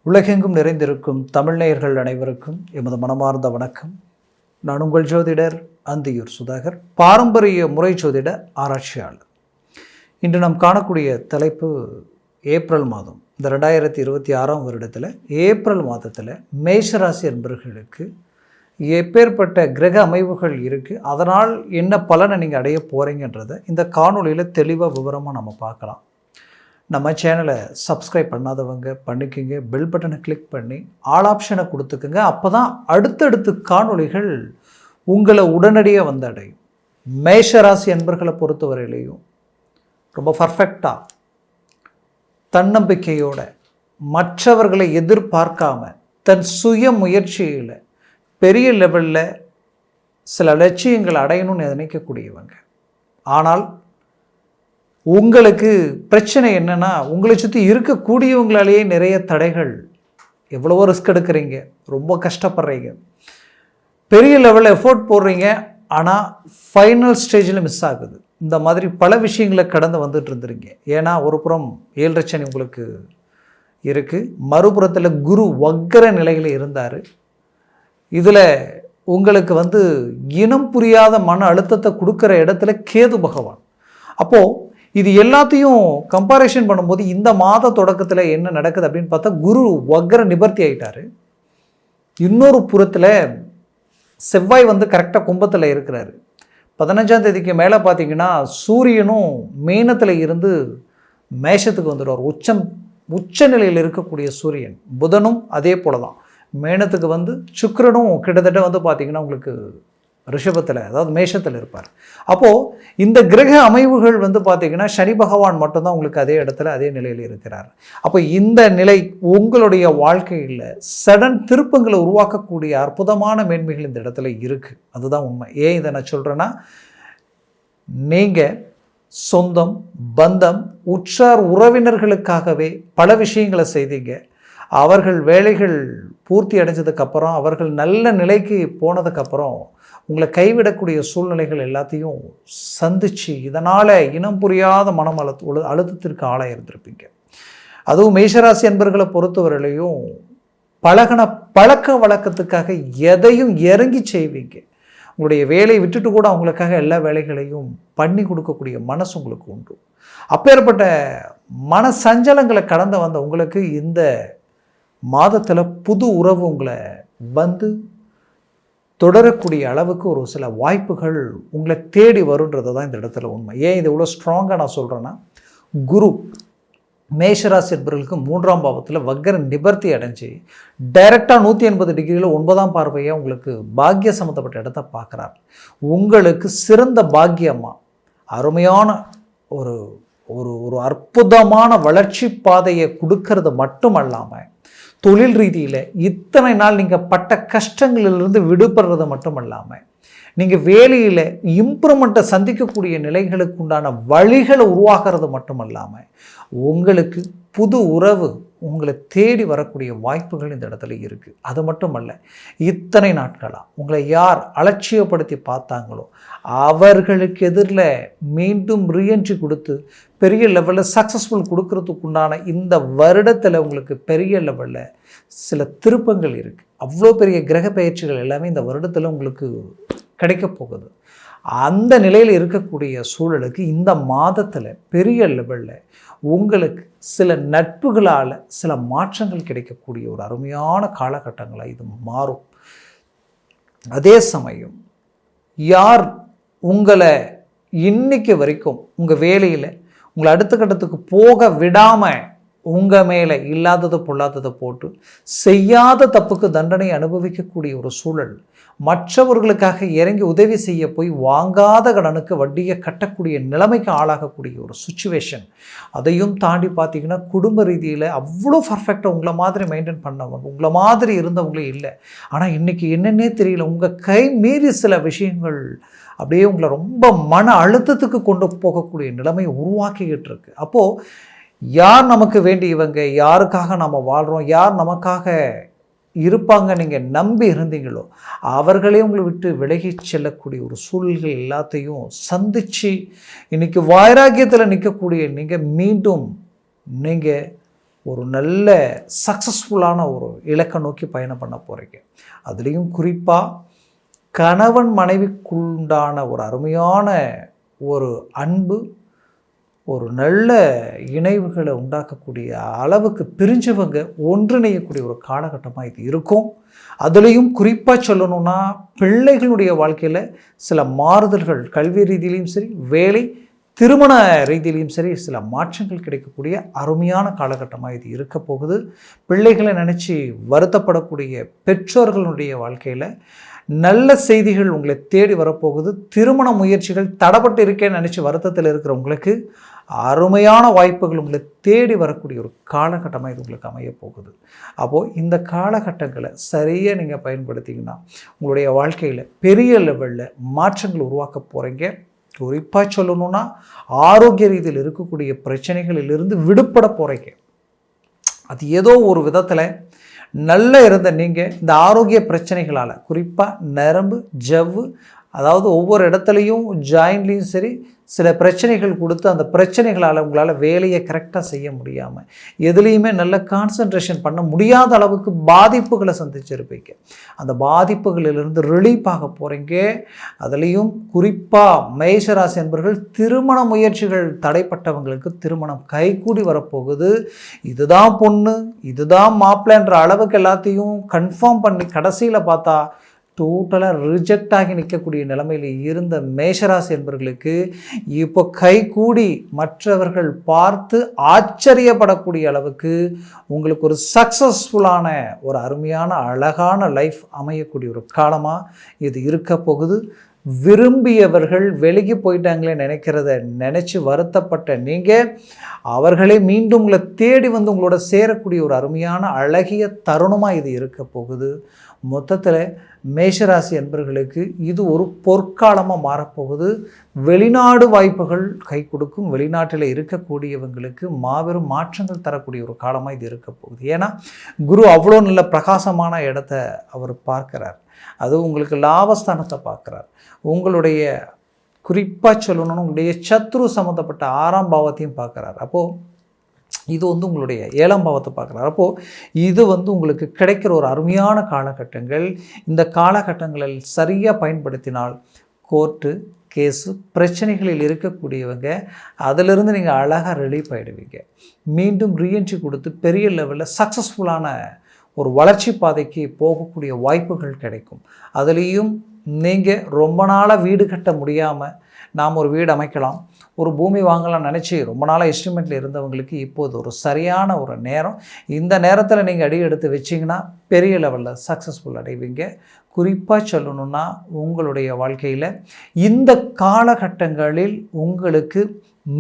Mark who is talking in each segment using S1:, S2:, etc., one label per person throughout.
S1: உலகெங்கும் நிறைந்திருக்கும் தமிழ் நேயர்கள் அனைவருக்கும் எமது மனமார்ந்த வணக்கம். நான் உங்கள் ஜோதிடர் அந்தியூர் சுதாகர், பாரம்பரிய முறை ஜோதிட ஆராய்ச்சியாளர். இன்று நாம் காணக்கூடிய தலைப்பு ஏப்ரல் மாதம். இந்த 2026 வருடத்தில் ஏப்ரல் மாதத்தில் மேஷராசி என்பவர்களுக்கு எப்பேற்பட்ட கிரக அமைவுகள் இருக்குது, அதனால் என்ன பலனை நீங்கள் அடைய போகிறீங்கன்றதை இந்த காணொலியில் தெளிவாக விவரமாக நம்ம பார்க்கலாம். நம்ம சேனலை சப்ஸ்கிரைப் பண்ணாதவங்க பண்ணிக்கோங்க, பெல் பட்டனை கிளிக் பண்ணி ஆல் ஆப்ஷனை கொடுத்துக்குங்க. அப்போ தான் அடுத்தடுத்து காணொளிகள் உங்களை உடனடியாக வந்து அடையும். மேஷராசி என்பர்களை பொறுத்தவரையிலையும் ரொம்ப பர்ஃபெக்டாக தன்னம்பிக்கையோட மற்றவர்களை எதிர்பார்க்காம தன் சுய முயற்சியில் பெரிய லெவலில் சில லட்சியங்களை அடையணும்னு நினைக்கக்கூடியவங்க. ஆனால் உங்களுக்கு பிரச்சனை என்னென்னா, உங்களை சுற்றி இருக்கக்கூடியவங்களாலேயே நிறைய தடைகள். எவ்வளவோ ரிஸ்க் எடுக்கிறீங்க, ரொம்ப கஷ்டப்படுறீங்க, பெரிய லெவலில் எஃபோர்ட் போடுறீங்க, ஆனால் ஃபைனல் ஸ்டேஜில் மிஸ் ஆகுது. இந்த மாதிரி பல விஷயங்களை கடந்து வந்துட்டு இருந்துருங்க. ஏன்னா ஒரு புறம் 7 சனி உங்களுக்கு இருக்குது, மறுபுறத்தில் குரு வக்கர நிலையில் இருந்தார். இதில் உங்களுக்கு இனம் புரியாத மன அழுத்தத்தை கொடுக்குற இடத்துல கேது பகவான். அப்போது இது எல்லாத்தையும் கம்பேரிஷன் பண்ணும்போது இந்த மாத தொடக்கத்தில் என்ன நடக்குது அப்படின்னு பார்த்தா, குரு வக்கர நிவர்த்தி ஆகிட்டார். இன்னொரு புறத்தில் செவ்வாய் கரெக்டாக கும்பத்தில் இருக்கிறாரு. 15ஆம் தேதிக்கு மேலே பார்த்தீங்கன்னா சூரியனும் மீனத்தில் இருந்து மேஷத்துக்கு வந்துடுவார். உச்ச நிலையில் இருக்கக்கூடிய சூரியன். புதனும் அதே போல தான் மேனத்துக்கு சுக்கிரனும் கிட்டத்தட்ட பார்த்தீங்கன்னா உங்களுக்கு ரிஷபத்தில், அதாவது மேஷத்தில் இருப்பார். அப்போது இந்த கிரக அமைவுகள் பார்த்தீங்கன்னா சனி பகவான் மட்டும்தான் உங்களுக்கு அதே இடத்துல அதே நிலையில் இருக்கிறார். அப்போ இந்த நிலை உங்களுடைய வாழ்க்கையில் சடன் திருப்பங்களை உருவாக்கக்கூடிய அற்புதமான மேன்மைகள் இந்த இடத்துல இருக்குது. அதுதான் உண்மை. ஏன் இதை நான் சொல்கிறேன்னா, நீங்கள் சொந்தம் பந்தம் உற்றார் உறவினர்களுக்காகவே பல விஷயங்களை செய்தீங்க. அவர்கள் வேலைகள் பூர்த்தி அடைஞ்சதுக்கப்புறம், அவர்கள் நல்ல நிலைக்கு போனதுக்கப்புறம் உங்களை கைவிடக்கூடிய சூழ்நிலைகள் எல்லாத்தையும் சந்தித்து இதனால் இனம் புரியாத மனம் அழுத்தத்திற்கு ஆளாக இருந்திருப்பீங்க. அதுவும் மேஷராசி என்பர்களை பொறுத்தவரையிலையும் பழக்க வழக்கத்துக்காக எதையும் இறங்கி செய்வீங்க. உங்களுடைய வேலையை விட்டுட்டு கூட அவங்களுக்காக எல்லா வேலைகளையும் பண்ணி கொடுக்கக்கூடிய மனசு உங்களுக்கு உண்டு. அப்பேற்பட்ட மன சஞ்சலங்களை கடந்து வந்த உங்களுக்கு இந்த மாதத்தில் புது உறவு உங்களை தொடரக்கூடிய அளவுக்கு ஒரு சில வாய்ப்புகள் உங்களை தேடி வருன்றது தான் இந்த இடத்துல உண்மை. ஏன் இது இவ்வளோ ஸ்ட்ராங்காக நான் சொல்கிறேன்னா, குரு மேஷராசி என்பவர்களுக்கு 3ஆம் பாவத்தில் வக்கர நிவர்த்தி அடைஞ்சு டைரெக்டாக 180 டிகிரியில் 9ஆம் பார்வையாக உங்களுக்கு பாக்கிய சம்மந்தப்பட்ட இடத்த பார்க்குறார். உங்களுக்கு சிறந்த பாக்கியமாக அருமையான ஒரு ஒரு அற்புதமான வளர்ச்சி பாதையை கொடுக்கறது மட்டும் அல்லாமல், தொழில் ரீதியில் இத்தனை நாள் நீங்கள் பட்ட கஷ்டங்களிலிருந்து விடுபடுறது மட்டும் இல்லாமல், நீங்கள் வேலையில் இம்ப்ரூவ்மெண்ட்டை சந்திக்கக்கூடிய நிலைகளுக்கு உண்டான வழிகளை உருவாகிறது மட்டும் இல்லாமல், உங்களுக்கு புது உறவு உங்களை தேடி வரக்கூடிய வாய்ப்புகள் இந்த இடத்துல இருக்குது. அது மட்டும் அல்ல, இத்தனை நாட்களாக உங்களை யார் அலட்சியப்படுத்தி பார்த்தாங்களோ அவர்களுக்கு எதிரில் மீண்டும் ரீஎன்ட்ரி கொடுத்து பெரிய லெவலில் சக்ஸஸ்ஃபுல் கொடுக்கறதுக்கு உண்டான இந்த வருடத்தில் உங்களுக்கு பெரிய லெவலில் சில திருப்பங்கள் இருக்குது. அவ்வளோ பெரிய கிரக பயிற்சிகள் எல்லாமே இந்த வருடத்தில் உங்களுக்கு கிடைக்க போகுது. அந்த நிலையில் இருக்கக்கூடிய சூழலுக்கு இந்த மாதத்தில் பெரிய லெவலில் உங்களுக்கு சில நட்புகளால் சில மாற்றங்கள் கிடைக்கக்கூடிய ஒரு அருமையான காலகட்டங்களாக இது மாறும். அதே சமயம் யார் உங்களை இன்னைக்கு வரைக்கும் உங்கள் வேலையில் உங்களை அடுத்த கட்டத்துக்கு போக விடாமல் உங்கள் மேலே இல்லாததை பொல்லாததை போட்டு செய்யாத தப்புக்கு தண்டனை அனுபவிக்கக்கூடிய ஒரு சூழல், மற்றவர்களுக்காக இறங்கி உதவி செய்ய போய் வாங்காத கடனுக்கு வட்டியை கட்டக்கூடிய நிலைமைக்கு ஆளாகக்கூடிய ஒரு சுச்சுவேஷன், அதையும் தாண்டி பார்த்தீங்கன்னா குடும்ப ரீதியில் அவ்வளோ பர்ஃபெக்டாக உங்களை மாதிரி மெயின்டைன் பண்ணவங்க, உங்களை மாதிரி இருந்தவங்களே இல்லை. ஆனால் இன்றைக்கி என்னென்னே தெரியல, உங்கள் கை மீறி சில விஷயங்கள் அப்படியே உங்களை ரொம்ப மன அழுத்தத்துக்கு கொண்டு போகக்கூடிய நிலைமை உருவாக்கிக்கிட்டு இருக்கு. அப்போது யார் நமக்கு வேண்டியவங்க, யாருக்காக நம்ம வாழ்கிறோம், யார் நமக்காக இருப்பாங்க நீங்கள் நம்பி இருந்தீங்களோ அவர்களே உங்களை விட்டு விலகி செல்லக்கூடிய ஒரு சூழல்கள் எல்லாத்தையும் சந்தித்து இன்றைக்கி வைராக்கியத்தில் நிற்கக்கூடிய நீங்கள் மீண்டும் நீங்கள் ஒரு நல்ல சக்ஸஸ்ஃபுல்லான ஒரு இலக்கை நோக்கி பயணம் பண்ண போகிறீங்க. அதுலேயும் குறிப்பாக கணவன் மனைவிக்குண்டான ஒரு அருமையான ஒரு அன்பு, ஒரு நல்ல இணைவுகளை உண்டாக்கக்கூடிய அளவுக்கு பிரிஞ்சவங்க ஒன்றிணையக்கூடிய ஒரு காலகட்டமாக இது இருக்கும். அதுலேயும் குறிப்பாக சொல்லணும்னா பிள்ளைகளுடைய வாழ்க்கையில் சில மாறுதல்கள், கல்வி ரீதியிலையும் சரி, வேலை, திருமண ரீதியிலையும் சரி, சில மாற்றங்கள் கிடைக்கக்கூடிய அருமையான காலகட்டமாக இது இருக்க போகுது. பிள்ளைகளை நினச்சி வருத்தப்படக்கூடிய பெற்றோர்களுடைய வாழ்க்கையில் நல்ல செய்திகள் உங்களை தேடி வரப்போகுது. திருமண முயற்சிகள் தடைப்பட்டு இருக்கேன்னு நினச்சி வருத்தத்தில் இருக்கிறவங்களுக்கு அருமையான வாய்ப்புகள் உங்களை தேடி வரக்கூடிய ஒரு காலகட்டமாக இது உங்களுக்கு அமைய போகுது. அப்போது இந்த காலகட்டங்களை சரியாக நீங்கள் பயன்படுத்திங்கன்னா உங்களுடைய வாழ்க்கையில் பெரிய லெவலில் மாற்றங்கள் உருவாக்க போகிறீங்க. குறிப்பாக சொல்லணும்னா ஆரோக்கிய ரீதியில் இருக்கக்கூடிய பிரச்சனைகளிலிருந்து விடுபட போகிறீங்க. அது ஏதோ ஒரு விதத்தில் நல்லா இருந்த நீங்கள் இந்த ஆரோக்கிய பிரச்சனைகளால், குறிப்பாக நரம்பு, ஜவ்வு, அதாவது ஒவ்வொரு இடத்துலையும் ஜாயின்ட்லேயும் சரி சில பிரச்சனைகள் கொடுத்து அந்த பிரச்சனைகளால் உங்களால் வேலையை கரெக்டாக செய்ய முடியாமல், எதுலேயுமே நல்ல கான்சன்ட்ரேஷன் பண்ண முடியாத அளவுக்கு பாதிப்புகளை சந்திச்சிருப்பீங்க. அந்த பாதிப்புகளிலிருந்து ரிலீஃப் ஆக போகிறீங்க. அதுலேயும் குறிப்பாக மேஷராசி என்பவர்கள் திருமண முயற்சிகள் தடைப்பட்டவங்களுக்கு திருமணம் கைகூடி வரப்போகுது. இதுதான் பொண்ணு, இதுதான் மாப்பிள்ளைன்ற அளவுக்கு எல்லாத்தையும் கன்ஃபார்ம் பண்ணி கடைசியில் பார்த்தா டோட்டலாக ரிஜெக்ட் ஆகி நிற்கக்கூடிய நிலைமையில் இருந்த மேஷராசி என்பவர்களுக்கு இப்போ கைகூடி மற்றவர்கள் பார்த்து ஆச்சரியப்படக்கூடிய அளவுக்கு உங்களுக்கு ஒரு சக்ஸஸ்ஃபுல்லான ஒரு அருமையான அழகான லைஃப் அமையக்கூடிய ஒரு காலமாக இது இருக்க போகுது. விரும்பியவர்கள் வெளியே போயிட்டாங்களே நினைக்கிறத நினச்சி வருத்தப்பட்ட நீங்கள் அவர்களே மீண்டும் உங்களை தேடி வந்து உங்களோட சேரக்கூடிய ஒரு அருமையான அழகிய தருணமாக இது இருக்க போகுது. மொத்தத்தில் மேஷராசி என்பவர்களுக்கு இது ஒரு பொற்காலமாக மாறப்போகுது. வெளிநாடு வாய்ப்புகள் கை கொடுக்கும். வெளிநாட்டில் இருக்கக்கூடியவங்களுக்கு மாபெரும் மாற்றங்கள் தரக்கூடிய ஒரு காலமாக இது இருக்க போகுது. ஏன்னா குரு அவ்வளோ நல்ல பிரகாசமான இடத்த அவர் பார்க்குறார். அது உங்களுக்கு லாபஸ்தானத்தை பார்க்குறார். உங்களுடைய குறிப்பாக சொல்லணும்னு உங்களுடைய சத்ரு சம்மந்தப்பட்ட 6ஆம் பாவத்தையும் பார்க்குறார். அப்போது இது உங்களுடைய 7ஆம் பாவத்தை பார்க்குறாரு. அப்போது இது உங்களுக்கு கிடைக்கிற ஒரு அருமையான காலகட்டங்கள். இந்த காலகட்டங்களில் சரியாக பயன்படுத்தினால் கோர்ட்டு கேஸு பிரச்சனைகளில் இருக்கக்கூடியவங்க அதிலிருந்து நீங்கள் அழகாக ரிலீஃப் ஆகிடுவீங்க. மீண்டும் ரீஎன்ட்ரி கொடுத்து பெரிய லெவலில் சக்ஸஸ்ஃபுல்லான ஒரு வளர்ச்சி பாதைக்கு போகக்கூடிய வாய்ப்புகள் கிடைக்கும். அதுலேயும் நீங்கள் ரொம்ப நாளாக வீடு கட்ட முடியாமல் நாம் ஒரு வீடு அமைக்கலாம், ஒரு பூமி வாங்கலாம் நினச்சி ரொம்ப நாளாக எஸ்டிமேட்டில் இருந்தவங்களுக்கு இப்போது ஒரு சரியான ஒரு நேரம். இந்த நேரத்தில் நீங்கள் அடி எடுத்து வச்சிங்கன்னா பெரிய லெவலில் சக்ஸஸ்ஃபுல் அடைவீங்க. குறிப்பாக சொல்லணுன்னா உங்களுடைய வாழ்க்கையில் இந்த காலகட்டங்களில் உங்களுக்கு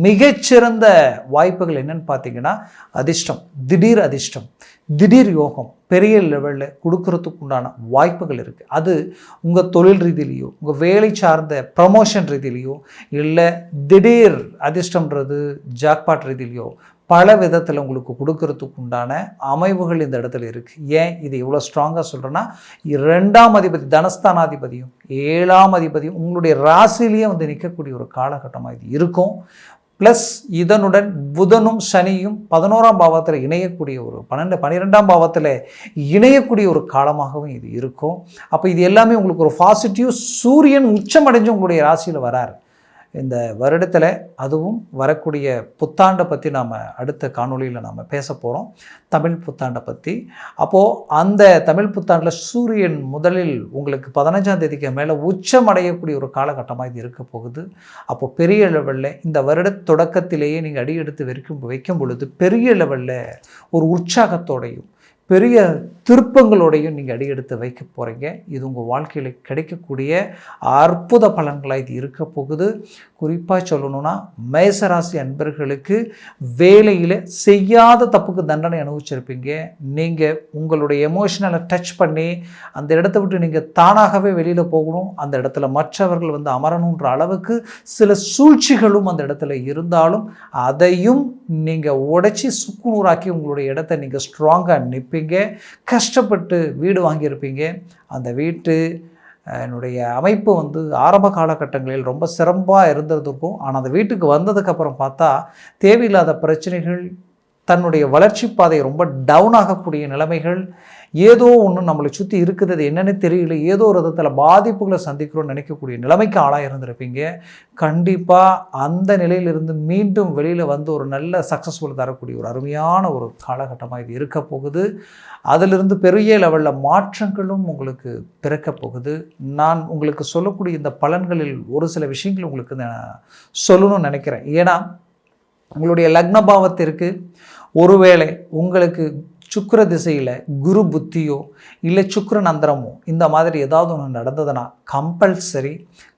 S1: மிகச்சிறந்த வாய்ப்புகள் என்னென்னு பார்த்தீங்கன்னா அதிர்ஷ்டம், திடீர் அதிர்ஷ்டம், திடீர் யோகம் பெரிய லெவலில் கொடுக்கறதுக்கு உண்டான வாய்ப்புகள் இருக்குது. அது உங்கள் தொழில் ரீதியிலையோ, உங்கள் வேலை சார்ந்த ப்ரமோஷன் ரீதியிலையோ, இல்லை திடீர் அதிர்ஷ்டம்ன்றது ஜாக்பாட் ரீதியிலையோ பல விதத்தில் உங்களுக்கு கொடுக்கறதுக்கு உண்டான அமைவுகள் இந்த இடத்துல இருக்குது. ஏன் இது இவ்வளோ ஸ்ட்ராங்காக சொல்கிறேன்னா 2ஆம் அதிபதி தனஸ்தானாதிபதியும் 7ஆம் அதிபதியும் உங்களுடைய ராசிலேயே நிற்கக்கூடிய ஒரு காலகட்டமாக இது இருக்கும். ப்ளஸ் இதனுடன் புதனும் சனியும் 11ஆம் பாவத்தில் இணையக்கூடிய ஒரு 12ஆம் பாவத்தில் இணையக்கூடிய ஒரு காலமாகவும் இது இருக்கும். அப்போ இது எல்லாமே உங்களுக்கு ஒரு பாசிட்டிவ். சூரியன் உச்சமடைஞ்சு உங்களுடைய ராசியில் வரார் இந்த வருடத்தில். அதுவும் வரக்கூடிய புத்தாண்டை பற்றி நாம் அடுத்த காணொளியில் நாம் பேச போகிறோம், தமிழ் புத்தாண்டை பற்றி. அப்போது அந்த தமிழ் புத்தாண்டில் சூரியன் முதலில் உங்களுக்கு 15ஆம் தேதிக்கு மேலே உச்சமடையக்கூடிய ஒரு காலகட்டமாக இது இருக்க போகுது. அப்போது பெரிய லெவலில் இந்த வருட தொடக்கத்திலேயே நீங்கள் அடியெடுத்து வைக்கும் பொழுது பெரிய லெவலில் ஒரு உற்சாகத்தோடையும் பெரிய திருப்பங்களோடையும் நீங்கள் அடியெடுத்து வைக்க போகிறீங்க. இது உங்கள் வாழ்க்கையில் கிடைக்கக்கூடிய அற்புத பலன்களாக இது இருக்க போகுது. குறிப்பாக சொல்லணும்னா மேசராசி அன்பர்களுக்கு வேலையில் செய்யாத தப்புக்கு தண்டனை அனுபவிச்சிருப்பீங்க. நீங்கள் உங்களுடைய எமோஷனலை டச் பண்ணி அந்த இடத்த விட்டு நீங்கள் தானாகவே வெளியில் போகணும், அந்த இடத்துல மற்றவர்கள் அமரணுன்ற அளவுக்கு சில சூழ்ச்சிகளும் அந்த இடத்துல இருந்தாலும் அதையும் நீங்கள் உடைச்சி சுக்குநூறாக்கி உங்களுடைய இடத்த நீங்கள் ஸ்ட்ராங்காக நிற்பீங்க. கஷ்டப்பட்டு வீடு வாங்கியிருப்பீங்க. அந்த வீட்டு என்னுடைய அமைப்பு ஆரம்ப காலகட்டங்களில் ரொம்ப சிறப்பாக இருந்ததுக்கும், ஆனால் அந்த வீட்டுக்கு வந்ததுக்கப்புறம் பார்த்தா தேவையில்லாத பிரச்சனைகள், தன்னுடைய வளர்ச்சி பாதை ரொம்ப டவுன் ஆகக்கூடிய நிலைமைகள், ஏதோ ஒன்று நம்மளை சுற்றி இருக்குது, அது என்னென்னு தெரியல, ஏதோ ஒரு விதத்தில் பாதிப்புகளை சந்திக்கிறோன்னு நினைக்கக்கூடிய நிலைமைக்கு ஆளாக இருந்திருப்பீங்க. கண்டிப்பாக அந்த நிலையிலிருந்து மீண்டும் வெளியில் வந்து ஒரு நல்ல சக்ஸஸ்ஃபுல் தரக்கூடிய ஒரு அருமையான ஒரு காலகட்டமாக இது இருக்க போகுது. அதிலிருந்து பெரிய லெவலில் மாற்றங்களும் உங்களுக்கு பிறக்க போகுது. நான் உங்களுக்கு சொல்லக்கூடிய இந்த பலன்களில் ஒரு சில விஷயங்கள் உங்களுக்கு நான் சொல்லணும்னு நினைக்கிறேன். ஏன்னா உங்களுடைய லக்ன பாவத்திற்கு ஒருவேளை உங்களுக்கு சுக்கிர திசையில் குரு புத்தியோ இல்லை சுக்கிரன் அந்தரமோ இந்த மாதிரி ஏதாவது ஒன்று நடந்ததுன்னா கம்பல்சரி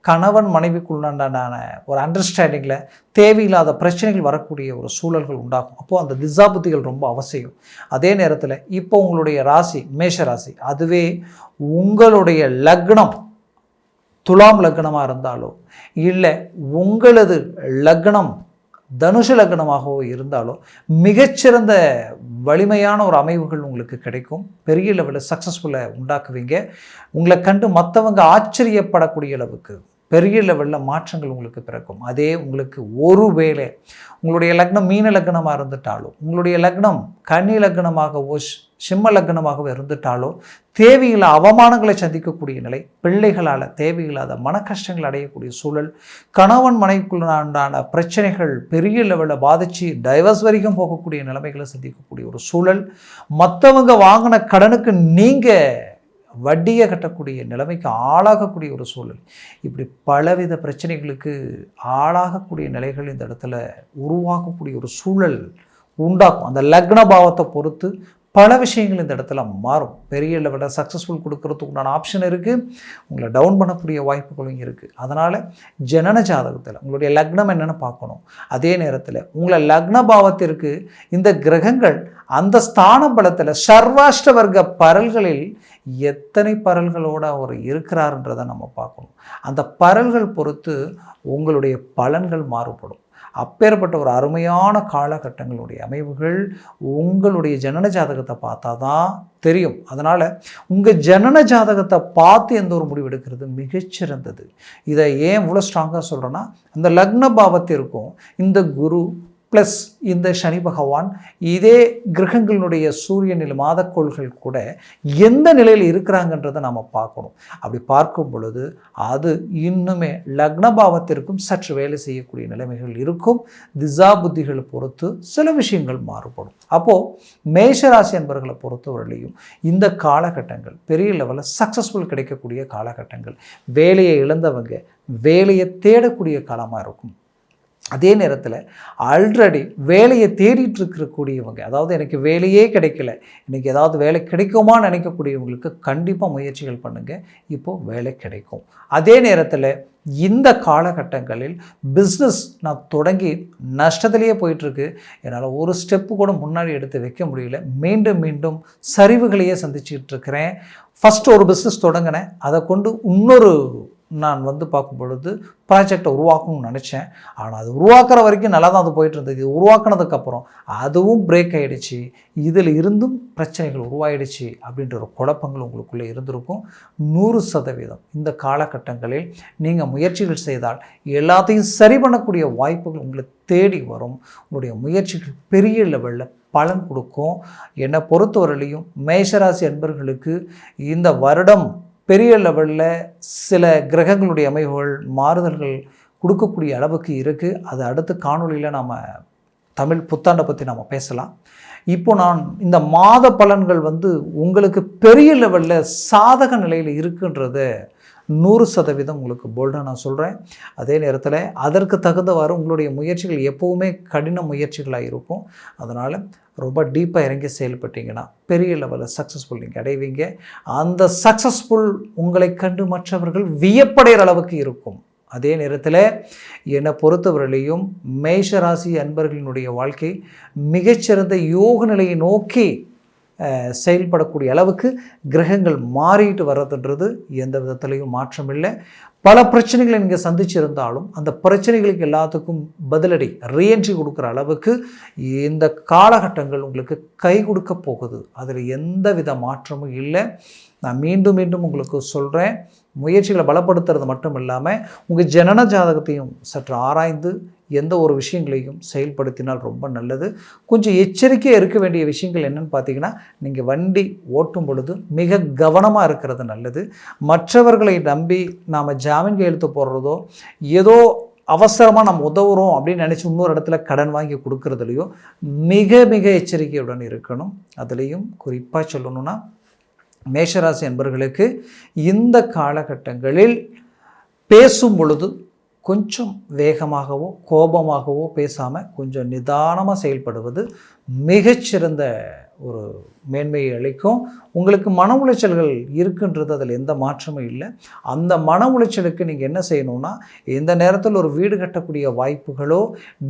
S1: கணவன் மனைவிக்குள்ளான ஒரு அண்டர்ஸ்டாண்டிங்கில் தேவையில்லாத பிரச்சனைகள் வரக்கூடிய ஒரு சூழல்கள் உண்டாகும். அப்போது அந்த திசா புத்திகள் ரொம்ப அவசியம். அதே நேரத்தில் இப்போ உங்களுடைய ராசி மேஷ ராசி, அதுவே உங்களுடைய லக்னம் துலாம் லக்னமாக இருந்தாலோ இல்லை உங்களது லக்னம் தனுஷ லக்னமாகவோ இருந்தாலோ மிகச்சிறந்த வலிமையான ஒரு அமைவுகள் உங்களுக்கு கிடைக்கும். பெரிய லெவலில் சக்ஸஸ்ஃபுல்லை உண்டாக்குவீங்க. உங்களை கண்டு மற்றவங்க ஆச்சரியப்படக்கூடிய அளவுக்கு பெரிய லெவலில் மாற்றங்கள் உங்களுக்கு பிறக்கும். அதே உங்களுக்கு ஒருவேளை உங்களுடைய லக்னம் மீன லக்னமாக இருந்துட்டாலோ உங்களுடைய லக்னம் கன்னி லக்னமாகவோ சிம்ம லக்னமாகவோ இருந்துட்டாலோ தேவையில்லா அவமானங்களை சந்திக்கக்கூடிய நிலை, பிள்ளைகளால் தேவையில்லாத மன கஷ்டங்கள் அடையக்கூடிய சூழல், கணவன் மனைவிக்குள்ளான பிரச்சனைகள் பெரிய லெவலில் பாதித்து டைவர்ஸ் வரைக்கும் போகக்கூடிய நிலைமைகளை சந்திக்கக்கூடிய ஒரு சூழல், மற்றவங்க வாங்கின கடனுக்கு நீங்கள் வட்டியை கட்டக்கூடிய நிலைமைக்கு ஆளாகக்கூடிய ஒரு சூழல், இப்படி பலவித பிரச்சனைகளுக்கு ஆளாகக்கூடிய நிலைகள் இந்த இடத்துல உருவாகக்கூடிய ஒரு சூழல் உண்டாக்கும். அந்த லக்ன பாவத்தை பொறுத்து பல விஷயங்கள் இந்த இடத்துல மாறும். பெரிய லெவலில் சக்ஸஸ்ஃபுல் கொடுக்கறதுக்கு உண்டான ஆப்ஷன் இருக்குது, உங்களை டவுன் பண்ணக்கூடிய வாய்ப்புகளும் இருக்குது. அதனால் ஜனன ஜாதகத்தில் உங்களுடைய லக்னம் என்னென்னு பார்க்கணும். அதே நேரத்தில் உங்களை லக்ன பாவத்திற்கு இந்த கிரகங்கள் அந்த ஸ்தான பலத்தில் சர்வாஷ்ட வர்க்க பரல்களில் எத்தனை பரல்களோடு அவர் இருக்கிறாருன்றதை நம்ம பார்க்கணும். அந்த பரல்கள் பொறுத்து உங்களுடைய பலன்கள் மாறுபடும். அப்பேற்பட்ட ஒரு அருமையான காலகட்டங்களுடைய அமைவுகள் உங்களுடைய ஜனன ஜாதகத்தை பார்த்தா தான் தெரியும். அதனால் உங்கள் ஜனன ஜாதகத்தை பார்த்து எந்த ஒரு முடிவு எடுக்கிறது மிகச்சிறந்தது. இதை ஏன் இவ்வளோ ஸ்ட்ராங்காக சொல்கிறேன்னா, அந்த லக்ன பாவத்திற்கும் இந்த குரு ப்ளஸ் இந்த சனி பகவான் இதே கிரகங்களுடைய சூரியனில் மாதக்கோள்கள் கூட எந்த நிலையில் இருக்கிறாங்கன்றதை நம்ம பார்க்கணும். அப்படி பார்க்கும் பொழுது அது இன்னுமே லக்ன பாவத்திற்கும் சற்று வேலை செய்யக்கூடிய நிலைமைகள் இருக்கும். திசா புத்திகளை பொறுத்து சில விஷயங்கள் மாறுபடும். அப்போது மேஷராசி என்பவர்களை பொறுத்தவரையிலையும் இந்த காலகட்டங்கள் பெரிய லெவலில் சக்ஸஸ்ஃபுல் கிடைக்கக்கூடிய காலகட்டங்கள், வேலையை இழந்தவங்க வேலையை தேடக்கூடிய காலமாக இருக்கும். அதே நேரத்தில் ஆல்ரெடி வேலையை தேடிட்டு இருக்கக்கூடியவங்க, அதாவது எனக்கு வேலையே கிடைக்கல, எனக்கு ஏதாவது வேலை கிடைக்குமான்னு நினைக்கக்கூடியவங்களுக்கு கண்டிப்பாக முயற்சிகள் பண்ணுங்கள், இப்போது வேலை கிடைக்கும். அதே நேரத்தில் இந்த காலகட்டங்களில் பிஸ்னஸ் நான் தொடங்கி நஷ்டத்திலேயே போயிட்டுருக்கு, என்னால் ஒரு ஸ்டெப்பு கூட முன்னாடி எடுத்து வைக்க முடியல, மீண்டும் மீண்டும் சரிவுகளையே சந்திச்சுக்கிட்டு இருக்கிறேன். ஃபஸ்ட்டு ஒரு பிஸ்னஸ் தொடங்கினேன், அதை கொண்டு இன்னொரு நான் பார்க்கும் பொழுது ப்ராஜெக்டை உருவாக்கணும்னு நினச்சேன். ஆனால் அது உருவாக்குற வரைக்கும் நல்லா தான் அது போயிட்டு இருந்தது. இது உருவாக்குனதுக்கப்புறம் அதுவும் பிரேக் ஆகிடுச்சு, இதில் இருந்தும் பிரச்சனைகள் உருவாயிடுச்சு அப்படின்ற ஒரு குழப்பங்கள் உங்களுக்குள்ளே இருந்திருக்கும். 100% இந்த காலகட்டங்களில் நீங்கள் முயற்சிகள் செய்தால் எல்லாத்தையும் சரி பண்ணக்கூடிய வாய்ப்புகள் உங்களை தேடி வரும். உங்களுடைய முயற்சிகள் பெரிய லெவலில் பலன் கொடுக்கும். என்னை பொறுத்தவரையிலையும் மேஷராசி அன்பர்களுக்கு இந்த வருடம் பெரிய லெவலில் சில கிரகங்களுடைய அமைவுகள் மாறுதல்கள் கொடுக்கக்கூடிய அளவுக்கு இருக்குது. அது அடுத்த காணொலியில் நாம் தமிழ் புத்தாண்டை பற்றி நாம் பேசலாம். இப்போ நான் இந்த மாத பலன்கள் உங்களுக்கு பெரிய லெவலில் சாதக நிலையில் இருக்குன்றது 100% உங்களுக்கு போல்டாக நான் சொல்கிறேன். அதே நேரத்தில் அதற்கு தகுந்தவாறு உங்களுடைய முயற்சிகள் எப்போவுமே கடின முயற்சிகளாக இருக்கும். அதனால் ரொம்ப டீப்பாக இறங்கி செயல்பட்டீங்கன்னா பெரிய லெவலில் சக்ஸஸ்ஃபுல் நீங்கள் அடைவீங்க. அந்த சக்ஸஸ்ஃபுல் உங்களை கண்டு மற்றவர்கள் வியப்படைகிற அளவுக்கு இருக்கும். அதே நேரத்தில் என்னை பொறுத்தவரையிலையும் மேஷராசி அன்பர்களினுடைய வாழ்க்கை மிகச்சிறந்த யோக நிலையை நோக்கி செயல்படக்கூடிய அளவுக்கு கிரகங்கள் மாறிட்டு வர்றதுன்றது எந்த விதத்துலேயும் மாற்றம் இல்லை. பல பிரச்சனைகளை நீங்கள் சந்திச்சிருந்தாலும் அந்த பிரச்சனைகளுக்கு எல்லாத்துக்கும் பதிலடி ரீஎன்ட்ரி கொடுக்குற அளவுக்கு இந்த காலகட்டங்கள் உங்களுக்கு கை கொடுக்க போகுது. அதில் எந்த வித மாற்றமும் இல்லை. நான் மீண்டும் மீண்டும் உங்களுக்கு சொல்கிறேன், முயற்சிகளை பலப்படுத்துறது மட்டும் இல்லாமல் உங்கள் ஜனன ஜாதகத்தையும் சற்று ஆராய்ந்து எந்த ஒரு விஷயங்களையும் செயல்படுத்தினால் ரொம்ப நல்லது. கொஞ்சம் எச்சரிக்கையாக இருக்க வேண்டிய விஷயங்கள் என்னென்னு பார்த்தீங்கன்னா, நீங்கள் வண்டி ஓட்டும் பொழுது மிக கவனமாக இருக்கிறது நல்லது. மற்றவர்களை நம்பி நாம் ஜாமீன் கையெழுத்து போடுறதோ, ஏதோ அவசரமாக நம்ம உதவுறோம் அப்படின்னு நினச்சி இன்னொரு இடத்துல கடன் வாங்கி கொடுக்கறதுலையோ மிக மிக எச்சரிக்கையுடன் இருக்கணும். அதுலேயும் குறிப்பாக சொல்லணும்னா, மேஷராசி என்பவர்களுக்கு இந்த காலகட்டங்களில் பேசும் பொழுது கொஞ்சம் வேகமாகவோ கோபமாகவோ பேசாமல் கொஞ்சம் நிதானமாக செயல்படுவது மிகச்சிறந்த ஒரு மேன்மையை அளிக்கும். உங்களுக்கு மன உளைச்சல்கள் இருக்குன்றது அதில் எந்த மாற்றமும் இல்லை. அந்த மன உளைச்சலுக்கு நீங்கள் என்ன செய்யணும்னா, இந்த நேரத்தில் ஒரு வீடு கட்டக்கூடிய வாய்ப்புகளோ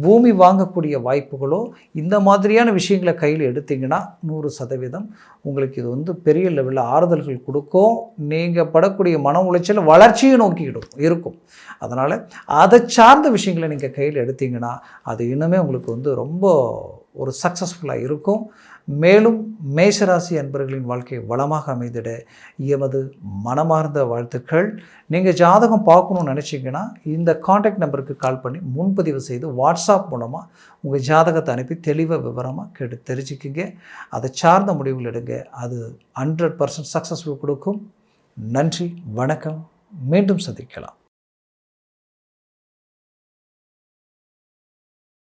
S1: பூமி வாங்கக்கூடிய வாய்ப்புகளோ இந்த மாதிரியான விஷயங்களை கையில் எடுத்திங்கன்னா 100% உங்களுக்கு இது பெரிய லெவலில் ஆறுதல்கள் கொடுக்கும். நீங்கள் படக்கூடிய மன உளைச்சல் வளர்ச்சியை நோக்கி இருக்கும். அதனால் அதை சார்ந்த விஷயங்களை நீங்கள் கையில் எடுத்திங்கன்னா அது இன்னுமே உங்களுக்கு ரொம்ப ஒரு சக்ஸஸ்ஃபுல்லாக இருக்கும். மேலும் மேஷராசி அன்பர்களின் வாழ்க்கை வளமாக அமைந்திட எமது மனமார்ந்த வாழ்த்துக்கள். நீங்கள் ஜாதகம் பார்க்கணுன்னு நினச்சிங்கன்னா இந்த காண்டாக்ட் நம்பருக்கு கால் பண்ணி முன்பதிவு செய்து வாட்ஸ்அப் மூலமாக உங்கள் ஜாதகத்தை அனுப்பி தெளிவாக விவரமாக கேட்டு தெரிஞ்சுக்கிங்க. அதை சார்ந்த முடிவுகள் எடுங்க. அது 100% சக்ஸஸ்ஃபுல் கொடுக்கும். நன்றி, வணக்கம். மீண்டும் சந்திக்கலாம்.